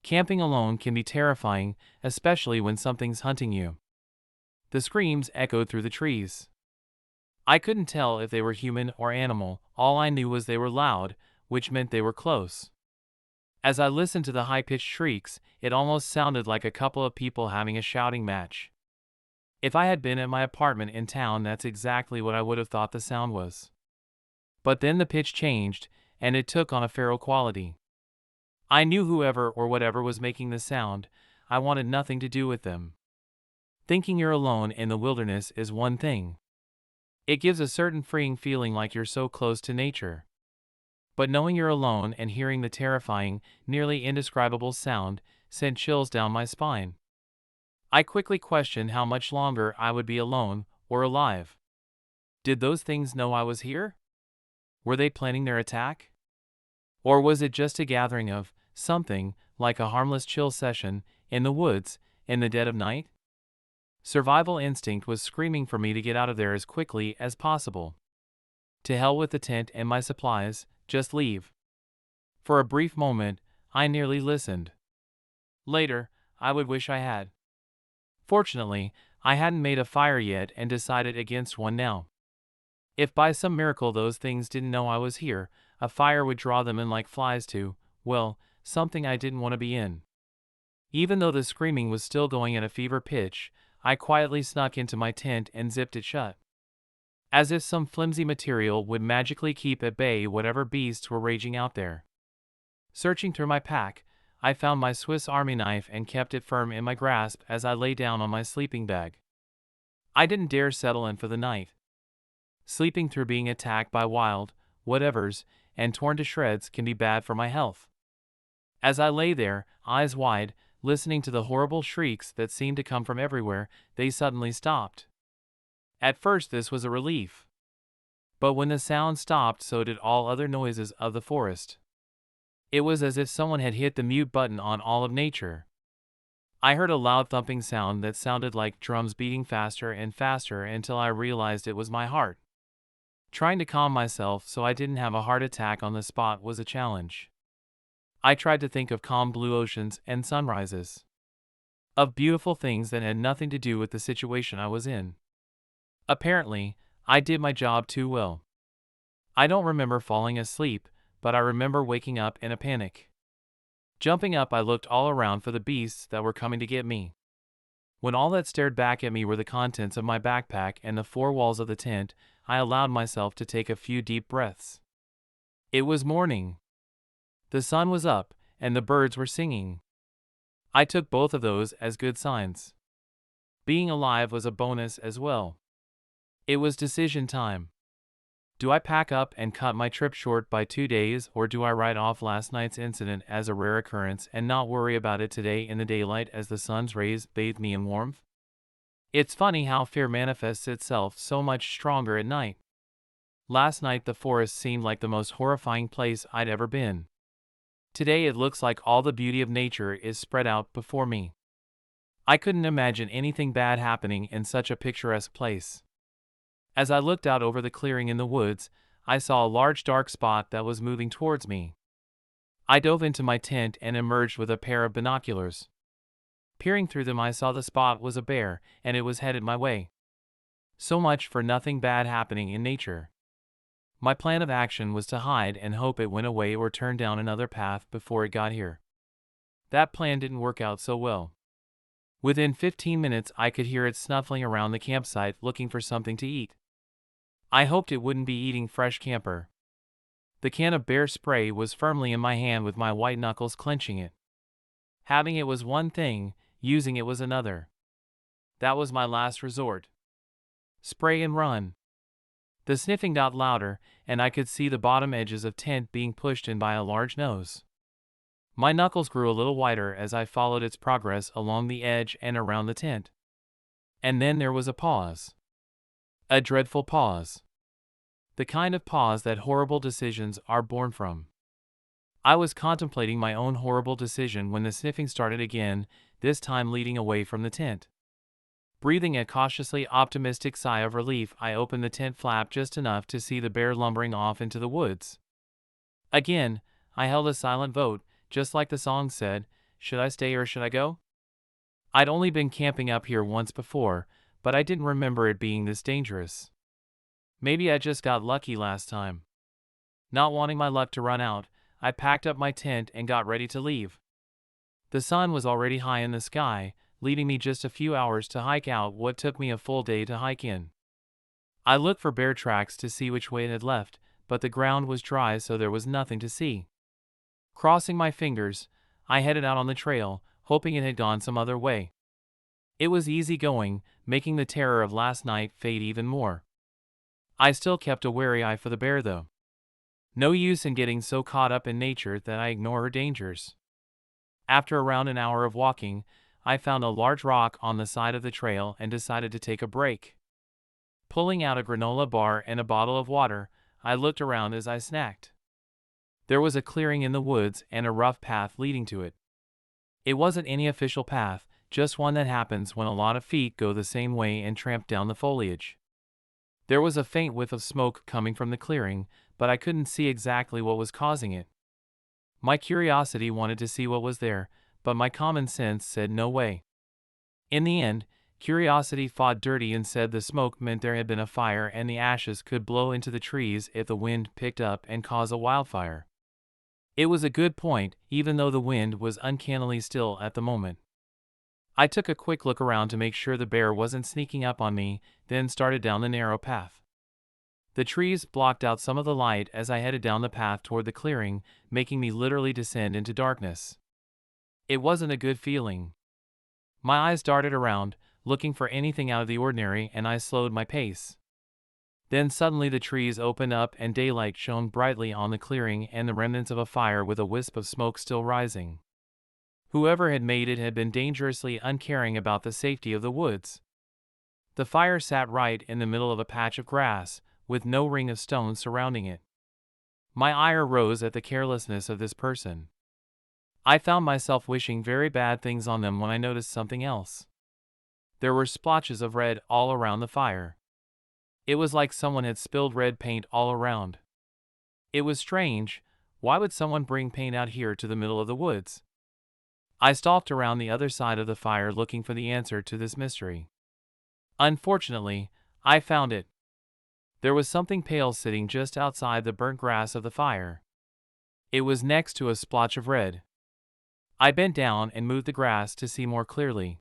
Camping alone can be terrifying, especially when something's hunting you. The screams echoed through the trees. I couldn't tell if they were human or animal, all I knew was they were loud, which meant they were close. As I listened to the high-pitched shrieks, it almost sounded like a couple of people having a shouting match. If I had been at my apartment in town, that's exactly what I would have thought the sound was. But then the pitch changed, and it took on a feral quality. I knew whoever or whatever was making the sound, I wanted nothing to do with them. Thinking you're alone in the wilderness is one thing. It gives a certain freeing feeling like you're so close to nature. But knowing you're alone and hearing the terrifying, nearly indescribable sound sent chills down my spine. I quickly questioned how much longer I would be alone or alive. Did those things know I was here? Were they planning their attack? Or was it just a gathering of something, like a harmless chill session, in the woods, in the dead of night? Survival instinct was screaming for me to get out of there as quickly as possible. To hell with the tent and my supplies, just leave. For a brief moment, I nearly listened. Later, I would wish I had. Fortunately, I hadn't made a fire yet and decided against one now. If by some miracle those things didn't know I was here, a fire would draw them in like flies to, well, something I didn't want to be in. Even though the screaming was still going at a fever pitch, I quietly snuck into my tent and zipped it shut. As if some flimsy material would magically keep at bay whatever beasts were raging out there. Searching through my pack, I found my Swiss Army knife and kept it firm in my grasp as I lay down on my sleeping bag. I didn't dare settle in for the night. Sleeping through being attacked by wild whatevers and torn to shreds can be bad for my health. As I lay there, eyes wide, listening to the horrible shrieks that seemed to come from everywhere, they suddenly stopped. At first this was a relief. But when the sound stopped, so did all other noises of the forest. It was as if someone had hit the mute button on all of nature. I heard a loud thumping sound that sounded like drums beating faster and faster until I realized it was my heart. Trying to calm myself so I didn't have a heart attack on the spot was a challenge. I tried to think of calm blue oceans and sunrises. Of beautiful things that had nothing to do with the situation I was in. Apparently, I did my job too well. I don't remember falling asleep, but I remember waking up in a panic. Jumping up, I looked all around for the beasts that were coming to get me. When all that stared back at me were the contents of my backpack and the four walls of the tent, I allowed myself to take a few deep breaths. It was morning. The sun was up, and the birds were singing. I took both of those as good signs. Being alive was a bonus as well. It was decision time. Do I pack up and cut my trip short by 2 days, or do I write off last night's incident as a rare occurrence and not worry about it today in the daylight as the sun's rays bathed me in warmth? It's funny how fear manifests itself so much stronger at night. Last night the forest seemed like the most horrifying place I'd ever been. Today it looks like all the beauty of nature is spread out before me. I couldn't imagine anything bad happening in such a picturesque place. As I looked out over the clearing in the woods, I saw a large dark spot that was moving towards me. I dove into my tent and emerged with a pair of binoculars. Peering through them, I saw the spot was a bear, and it was headed my way. So much for nothing bad happening in nature. My plan of action was to hide and hope it went away or turn down another path before it got here. That plan didn't work out so well. Within 15 minutes I could hear it snuffling around the campsite looking for something to eat. I hoped it wouldn't be eating fresh camper. The can of bear spray was firmly in my hand with my white knuckles clenching it. Having it was one thing, using it was another. That was my last resort. Spray and run. The sniffing got louder, and I could see the bottom edges of tent being pushed in by a large nose. My knuckles grew a little whiter as I followed its progress along the edge and around the tent. And then there was a pause. A dreadful pause. The kind of pause that horrible decisions are born from. I was contemplating my own horrible decision when the sniffing started again, this time leading away from the tent. Breathing a cautiously optimistic sigh of relief, I opened the tent flap just enough to see the bear lumbering off into the woods. Again, I held a silent vote, just like the song said, should I stay or should I go? I'd only been camping up here once before, but I didn't remember it being this dangerous. Maybe I just got lucky last time. Not wanting my luck to run out, I packed up my tent and got ready to leave. The sun was already high in the sky, leaving me just a few hours to hike out what took me a full day to hike in. I looked for bear tracks to see which way it had left, but the ground was dry so there was nothing to see. Crossing my fingers, I headed out on the trail, hoping it had gone some other way. It was easy going, making the terror of last night fade even more. I still kept a wary eye for the bear though. No use in getting so caught up in nature that I ignore her dangers. After around an hour of walking, I found a large rock on the side of the trail and decided to take a break. Pulling out a granola bar and a bottle of water, I looked around as I snacked. There was a clearing in the woods and a rough path leading to it. It wasn't any official path, just one that happens when a lot of feet go the same way and tramp down the foliage. There was a faint whiff of smoke coming from the clearing, but I couldn't see exactly what was causing it. My curiosity wanted to see what was there, but my common sense said no way. In the end, curiosity fought dirty and said the smoke meant there had been a fire and the ashes could blow into the trees if the wind picked up and cause a wildfire. It was a good point, even though the wind was uncannily still at the moment. I took a quick look around to make sure the bear wasn't sneaking up on me, then started down the narrow path. The trees blocked out some of the light as I headed down the path toward the clearing, making me literally descend into darkness. It wasn't a good feeling. My eyes darted around, looking for anything out of the ordinary, and I slowed my pace. Then suddenly the trees opened up and daylight shone brightly on the clearing and the remnants of a fire with a wisp of smoke still rising. Whoever had made it had been dangerously uncaring about the safety of the woods. The fire sat right in the middle of a patch of grass, with no ring of stones surrounding it. My ire rose at the carelessness of this person. I found myself wishing very bad things on them when I noticed something else. There were splotches of red all around the fire. It was like someone had spilled red paint all around. It was strange. Why would someone bring paint out here to the middle of the woods? I stalked around the other side of the fire looking for the answer to this mystery. Unfortunately, I found it. There was something pale sitting just outside the burnt grass of the fire. It was next to a splotch of red. I bent down and moved the grass to see more clearly.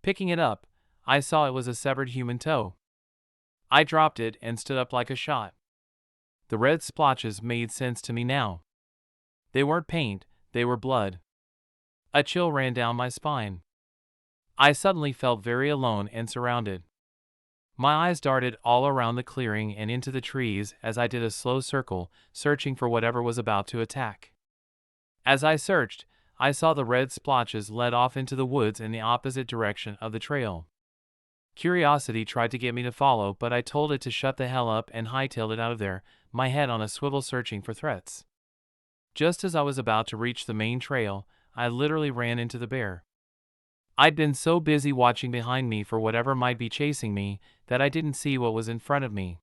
Picking it up, I saw it was a severed human toe. I dropped it and stood up like a shot. The red splotches made sense to me now. They weren't paint, they were blood. A chill ran down my spine. I suddenly felt very alone and surrounded. My eyes darted all around the clearing and into the trees as I did a slow circle, searching for whatever was about to attack. As I searched, I saw the red splotches led off into the woods in the opposite direction of the trail. Curiosity tried to get me to follow, but I told it to shut the hell up and hightailed it out of there, my head on a swivel searching for threats. Just as I was about to reach the main trail, I literally ran into the bear. I'd been so busy watching behind me for whatever might be chasing me that I didn't see what was in front of me.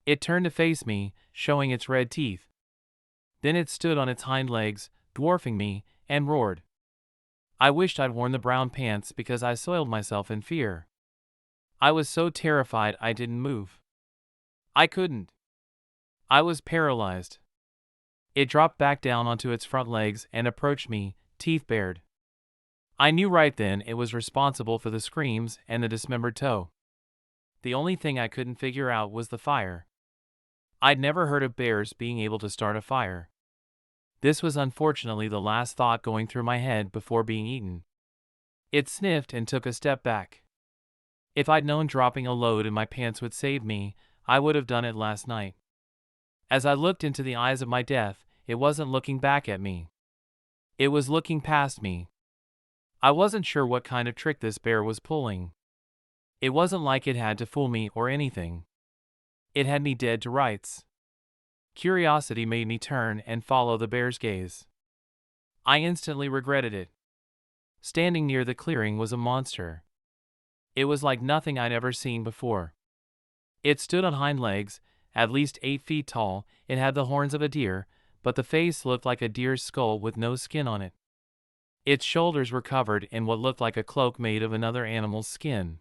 It turned to face me, showing its red teeth. Then it stood on its hind legs, dwarfing me, and roared. I wished I'd worn the brown pants because I soiled myself in fear. I was so terrified I didn't move. I couldn't. I was paralyzed. It dropped back down onto its front legs and approached me, teeth bared. I knew right then it was responsible for the screams and the dismembered toe. The only thing I couldn't figure out was the fire. I'd never heard of bears being able to start a fire. This was unfortunately the last thought going through my head before being eaten. It sniffed and took a step back. If I'd known dropping a load in my pants would save me, I would have done it last night. As I looked into the eyes of my death, it wasn't looking back at me. It was looking past me. I wasn't sure what kind of trick this bear was pulling. It wasn't like it had to fool me or anything. It had me dead to rights. Curiosity made me turn and follow the bear's gaze. I instantly regretted it. Standing near the clearing was a monster. It was like nothing I'd ever seen before. It stood on hind legs, at least 8 feet tall. It had the horns of a deer, but the face looked like a deer's skull with no skin on it. Its shoulders were covered in what looked like a cloak made of another animal's skin.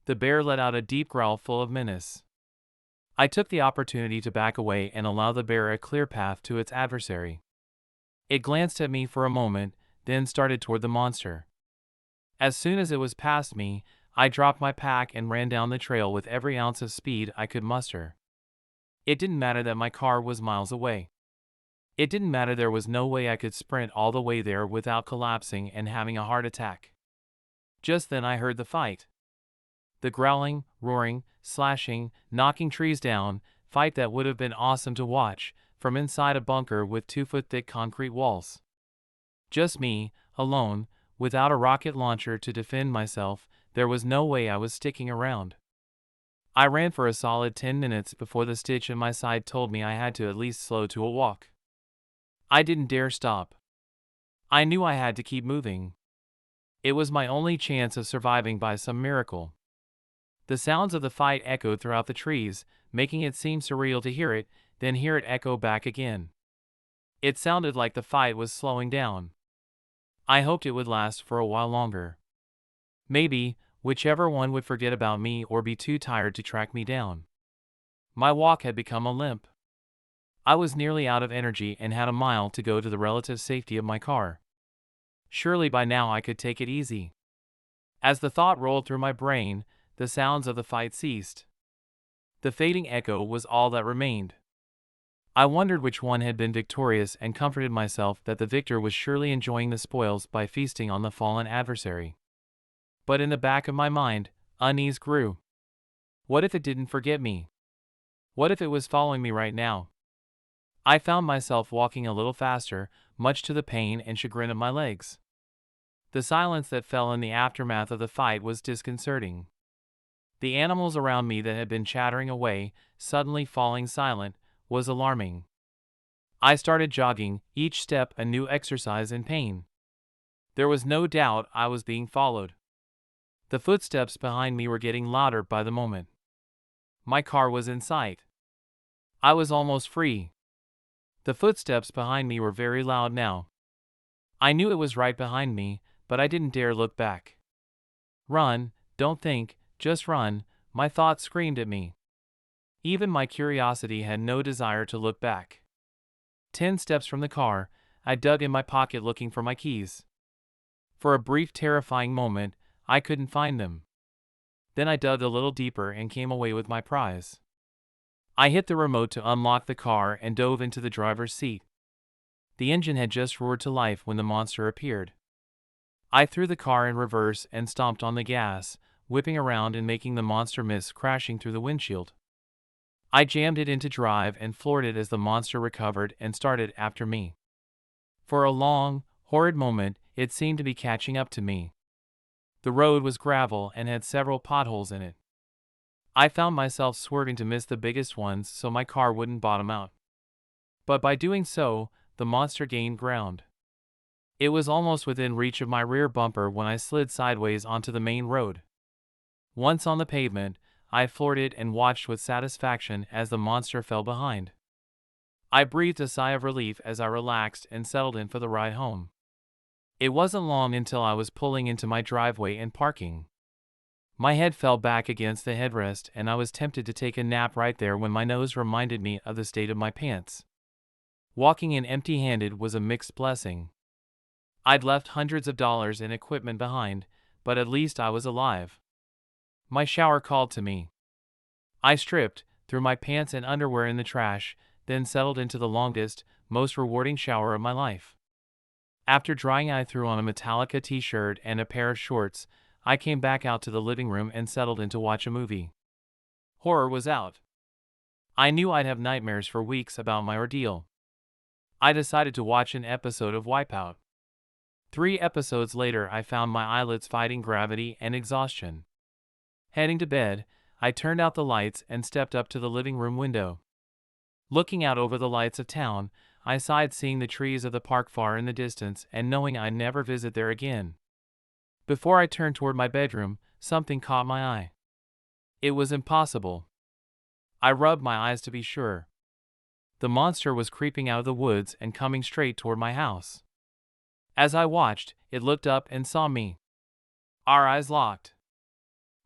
The bear let out a deep growl full of menace. I took the opportunity to back away and allow the bear a clear path to its adversary. It glanced at me for a moment, then started toward the monster. As soon as it was past me, I dropped my pack and ran down the trail with every ounce of speed I could muster. It didn't matter that my car was miles away. It didn't matter there was no way I could sprint all the way there without collapsing and having a heart attack. Just then I heard the fight. The growling, roaring, slashing, knocking trees down, fight that would have been awesome to watch, from inside a bunker with 2-foot-thick concrete walls. Just me, alone, without a rocket launcher to defend myself. There was no way I was sticking around. I ran for a solid 10 minutes before the stitch in my side told me I had to at least slow to a walk. I didn't dare stop. I knew I had to keep moving. It was my only chance of surviving by some miracle. The sounds of the fight echoed throughout the trees, making it seem surreal to hear it, then hear it echo back again. It sounded like the fight was slowing down. I hoped it would last for a while longer. Maybe, whichever one would forget about me or be too tired to track me down. My walk had become a limp. I was nearly out of energy and had a mile to go to the relative safety of my car. Surely by now I could take it easy. As the thought rolled through my brain, the sounds of the fight ceased. The fading echo was all that remained. I wondered which one had been victorious and comforted myself that the victor was surely enjoying the spoils by feasting on the fallen adversary. But in the back of my mind, unease grew. What if it didn't forget me? What if it was following me right now? I found myself walking a little faster, much to the pain and chagrin of my legs. The silence that fell in the aftermath of the fight was disconcerting. The animals around me that had been chattering away, suddenly falling silent, was alarming. I started jogging, each step a new exercise in pain. There was no doubt I was being followed. The footsteps behind me were getting louder by the moment. My car was in sight. I was almost free. The footsteps behind me were very loud now. I knew it was right behind me, but I didn't dare look back. Run, don't think, just run, my thoughts screamed at me. Even my curiosity had no desire to look back. 10 steps from the car, I dug in my pocket looking for my keys. For a brief terrifying moment, I couldn't find them. Then I dug a little deeper and came away with my prize. I hit the remote to unlock the car and dove into the driver's seat. The engine had just roared to life when the monster appeared. I threw the car in reverse and stomped on the gas, whipping around and making the monster miss crashing through the windshield. I jammed it into drive and floored it as the monster recovered and started after me. For a long, horrid moment, it seemed to be catching up to me. The road was gravel and had several potholes in it. I found myself swerving to miss the biggest ones so my car wouldn't bottom out. But by doing so, the monster gained ground. It was almost within reach of my rear bumper when I slid sideways onto the main road. Once on the pavement, I floored it and watched with satisfaction as the monster fell behind. I breathed a sigh of relief as I relaxed and settled in for the ride home. It wasn't long until I was pulling into my driveway and parking. My head fell back against the headrest and I was tempted to take a nap right there when my nose reminded me of the state of my pants. Walking in empty-handed was a mixed blessing. I'd left hundreds of dollars in equipment behind, but at least I was alive. My shower called to me. I stripped, threw my pants and underwear in the trash, then settled into the longest, most rewarding shower of my life. After drying, I threw on a Metallica t-shirt and a pair of shorts. I came back out to the living room and settled in to watch a movie. Horror was out. I knew I'd have nightmares for weeks about my ordeal. I decided to watch an episode of Wipeout. 3 episodes later, I found my eyelids fighting gravity and exhaustion. Heading to bed, I turned out the lights and stepped up to the living room window. Looking out over the lights of town, I sighed seeing the trees of the park far in the distance and knowing I'd never visit there again. Before I turned toward my bedroom, something caught my eye. It was impossible. I rubbed my eyes to be sure. The monster was creeping out of the woods and coming straight toward my house. As I watched, it looked up and saw me. Our eyes locked.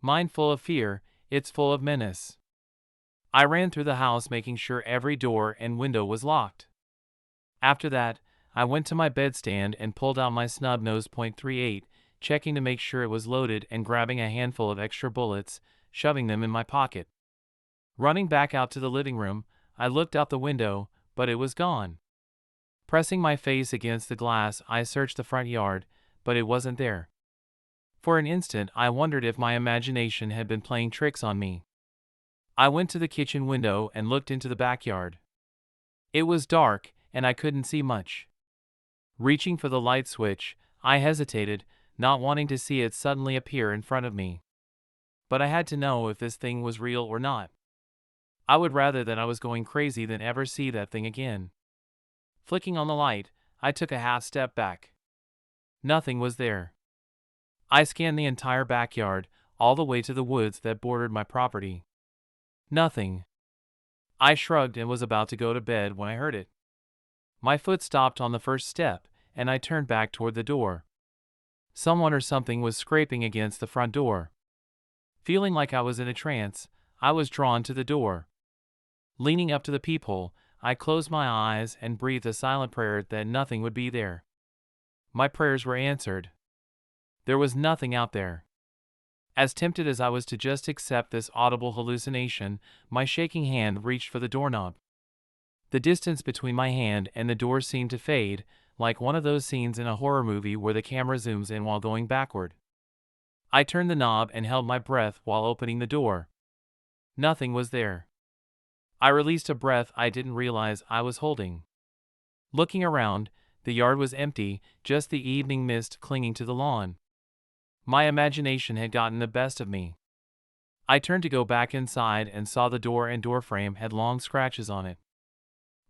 Mine full of fear, its full of menace. I ran through the house making sure every door and window was locked. After that, I went to my bedstand and pulled out my snub-nosed .38, checking to make sure it was loaded and grabbing a handful of extra bullets, shoving them in my pocket. Running back out to the living room, I looked out the window, but it was gone. Pressing my face against the glass, I searched the front yard, but it wasn't there. For an instant, I wondered if my imagination had been playing tricks on me. I went to the kitchen window and looked into the backyard. It was dark, and I couldn't see much. Reaching for the light switch, I hesitated, not wanting to see it suddenly appear in front of me. But I had to know if this thing was real or not. I would rather that I was going crazy than ever see that thing again. Flicking on the light, I took a half step back. Nothing was there. I scanned the entire backyard, all the way to the woods that bordered my property. Nothing. I shrugged and was about to go to bed when I heard it. My foot stopped on the first step, and I turned back toward the door. Someone or something was scraping against the front door. Feeling like I was in a trance, I was drawn to the door. Leaning up to the peephole, I closed my eyes and breathed a silent prayer that nothing would be there. My prayers were answered. There was nothing out there. As tempted as I was to just accept this audible hallucination, my shaking hand reached for the doorknob. The distance between my hand and the door seemed to fade, like one of those scenes in a horror movie where the camera zooms in while going backward. I turned the knob and held my breath while opening the door. Nothing was there. I released a breath I didn't realize I was holding. Looking around, the yard was empty, just the evening mist clinging to the lawn. My imagination had gotten the best of me. I turned to go back inside and saw the door and doorframe had long scratches on it.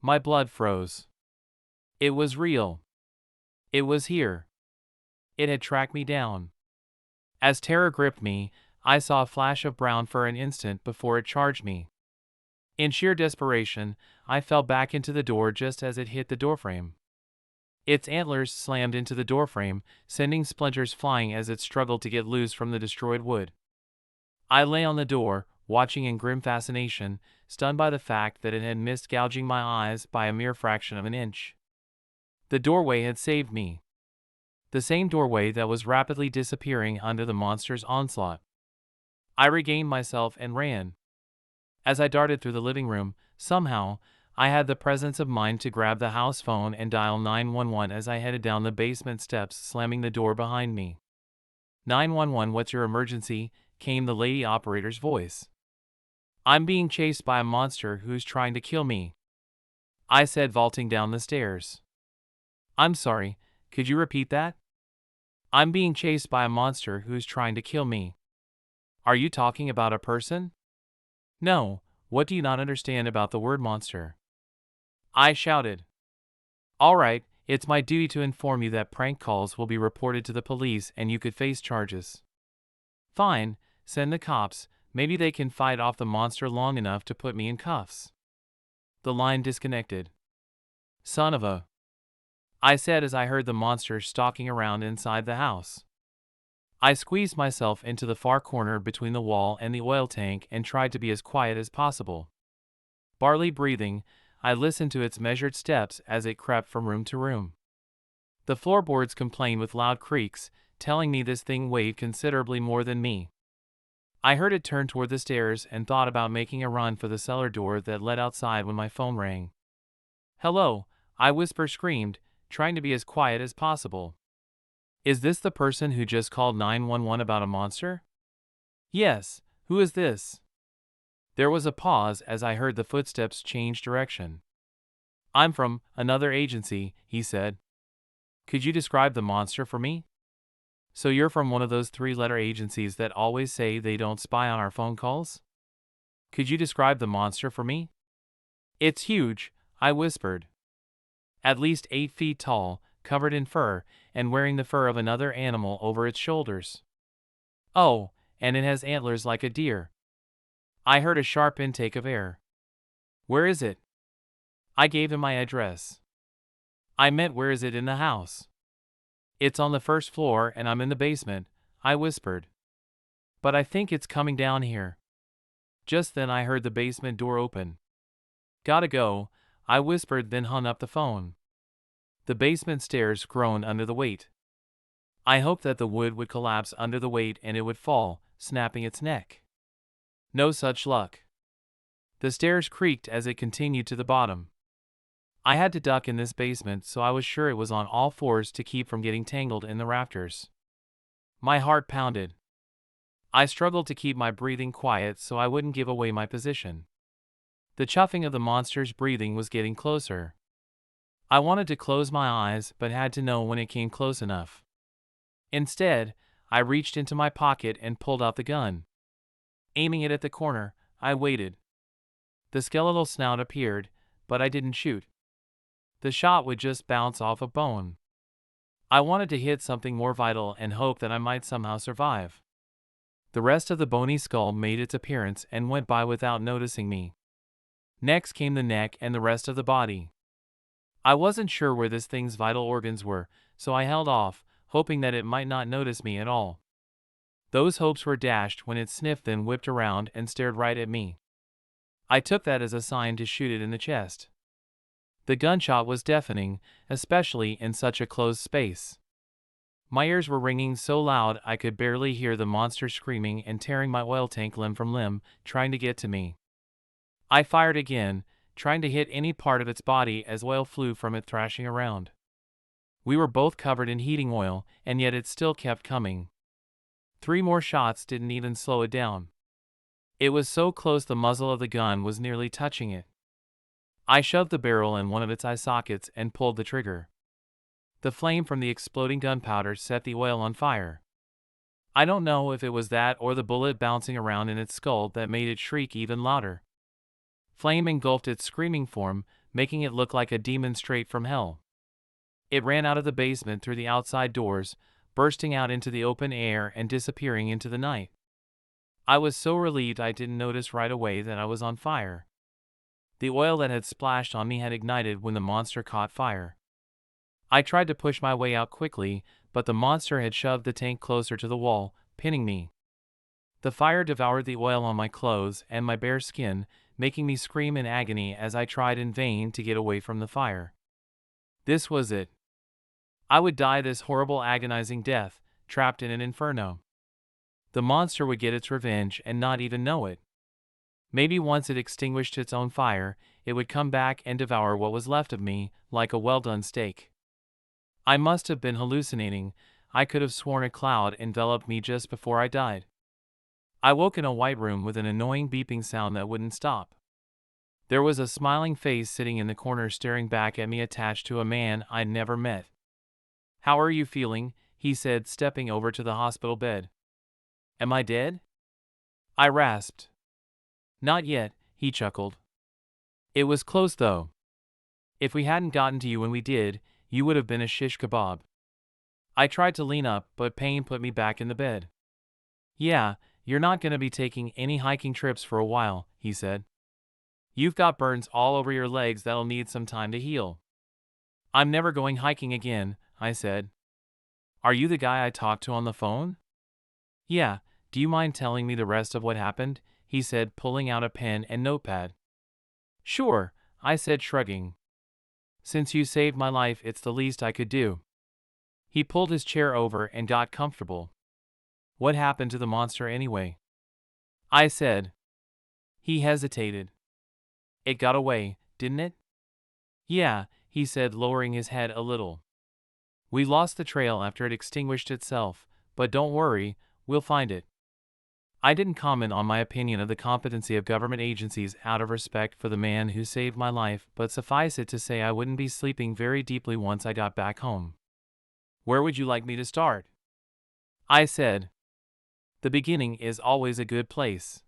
My blood froze. It was real. It was here. It had tracked me down. As terror gripped me, I saw a flash of brown for an instant before it charged me. In sheer desperation, I fell back into the door just as it hit the doorframe. Its antlers slammed into the doorframe, sending splinters flying as it struggled to get loose from the destroyed wood. I lay on the door, watching in grim fascination, stunned by the fact that it had missed gouging my eyes by a mere fraction of an inch. The doorway had saved me. The same doorway that was rapidly disappearing under the monster's onslaught. I regained myself and ran. As I darted through the living room, somehow, I had the presence of mind to grab the house phone and dial 911 as I headed down the basement steps, slamming the door behind me. 911, what's your emergency? Came the lady operator's voice. I'm being chased by a monster who's trying to kill me, I said, vaulting down the stairs. I'm sorry, could you repeat that? I'm being chased by a monster who's trying to kill me. Are you talking about a person? No, what do you not understand about the word monster? I shouted. All right, it's my duty to inform you that prank calls will be reported to the police and you could face charges. Fine, send the cops, maybe they can fight off the monster long enough to put me in cuffs. The line disconnected. Son of a... I said as I heard the monster stalking around inside the house. I squeezed myself into the far corner between the wall and the oil tank and tried to be as quiet as possible. Barely breathing, I listened to its measured steps as it crept from room to room. The floorboards complained with loud creaks, telling me this thing weighed considerably more than me. I heard it turn toward the stairs and thought about making a run for the cellar door that led outside when my phone rang. Hello, I screamed, trying to be as quiet as possible. Is this the person who just called 911 about a monster? Yes, who is this? There was a pause as I heard the footsteps change direction. I'm from another agency, he said. Could you describe the monster for me? So you're from one of those three-letter agencies that always say they don't spy on our phone calls? Could you describe the monster for me? It's huge, I whispered. At least 8 feet tall, covered in fur, and wearing the fur of another animal over its shoulders. Oh, and it has antlers like a deer. I heard a sharp intake of air. Where is it? I gave him my address. I meant, where is it in the house? It's on the first floor and I'm in the basement, I whispered. But I think it's coming down here. Just then I heard the basement door open. Gotta go, I whispered, then hung up the phone. The basement stairs groaned under the weight. I hoped that the wood would collapse under the weight and it would fall, snapping its neck. No such luck. The stairs creaked as it continued to the bottom. I had to duck in this basement, so I was sure it was on all fours to keep from getting tangled in the rafters. My heart pounded. I struggled to keep my breathing quiet so I wouldn't give away my position. The chuffing of the monster's breathing was getting closer. I wanted to close my eyes but had to know when it came close enough. Instead, I reached into my pocket and pulled out the gun. Aiming it at the corner, I waited. The skeletal snout appeared, but I didn't shoot. The shot would just bounce off a bone. I wanted to hit something more vital and hope that I might somehow survive. The rest of the bony skull made its appearance and went by without noticing me. Next came the neck and the rest of the body. I wasn't sure where this thing's vital organs were, so I held off, hoping that it might not notice me at all. Those hopes were dashed when it sniffed, then whipped around and stared right at me. I took that as a sign to shoot it in the chest. The gunshot was deafening, especially in such a closed space. My ears were ringing so loud I could barely hear the monster screaming and tearing my oil tank limb from limb, trying to get to me. I fired again, trying to hit any part of its body as oil flew from it thrashing around. We were both covered in heating oil, and yet it still kept coming. 3 more shots didn't even slow it down. It was so close the muzzle of the gun was nearly touching it. I shoved the barrel in one of its eye sockets and pulled the trigger. The flame from the exploding gunpowder set the oil on fire. I don't know if it was that or the bullet bouncing around in its skull that made it shriek even louder. Flame engulfed its screaming form, making it look like a demon straight from hell. It ran out of the basement through the outside doors, bursting out into the open air and disappearing into the night. I was so relieved I didn't notice right away that I was on fire. The oil that had splashed on me had ignited when the monster caught fire. I tried to push my way out quickly, but the monster had shoved the tank closer to the wall, pinning me. The fire devoured the oil on my clothes and my bare skin, making me scream in agony as I tried in vain to get away from the fire. This was it. I would die this horrible, agonizing death, trapped in an inferno. The monster would get its revenge and not even know it. Maybe once it extinguished its own fire, it would come back and devour what was left of me, like a well-done steak. I must have been hallucinating. I could have sworn a cloud enveloped me just before I died. I woke in a white room with an annoying beeping sound that wouldn't stop. There was a smiling face sitting in the corner staring back at me, attached to a man I'd never met. "How are you feeling?" he said, stepping over to the hospital bed. "Am I dead?" I rasped. "Not yet," he chuckled. "It was close though. If we hadn't gotten to you when we did, you would have been a shish kebab." I tried to lean up, but pain put me back in the bed. "Yeah, you're not going to be taking any hiking trips for a while," he said. "You've got burns all over your legs that'll need some time to heal." "I'm never going hiking again," I said. "Are you the guy I talked to on the phone?" "Yeah, do you mind telling me the rest of what happened?" he said, pulling out a pen and notepad. "Sure," I said, shrugging. "Since you saved my life, it's the least I could do." He pulled his chair over and got comfortable. "What happened to the monster anyway?" I said. He hesitated. "It got away, didn't it?" "Yeah," he said, lowering his head a little. "We lost the trail after it extinguished itself, but don't worry, we'll find it." I didn't comment on my opinion of the competency of government agencies out of respect for the man who saved my life, but suffice it to say I wouldn't be sleeping very deeply once I got back home. "Where would you like me to start?" I said. "The beginning is always a good place."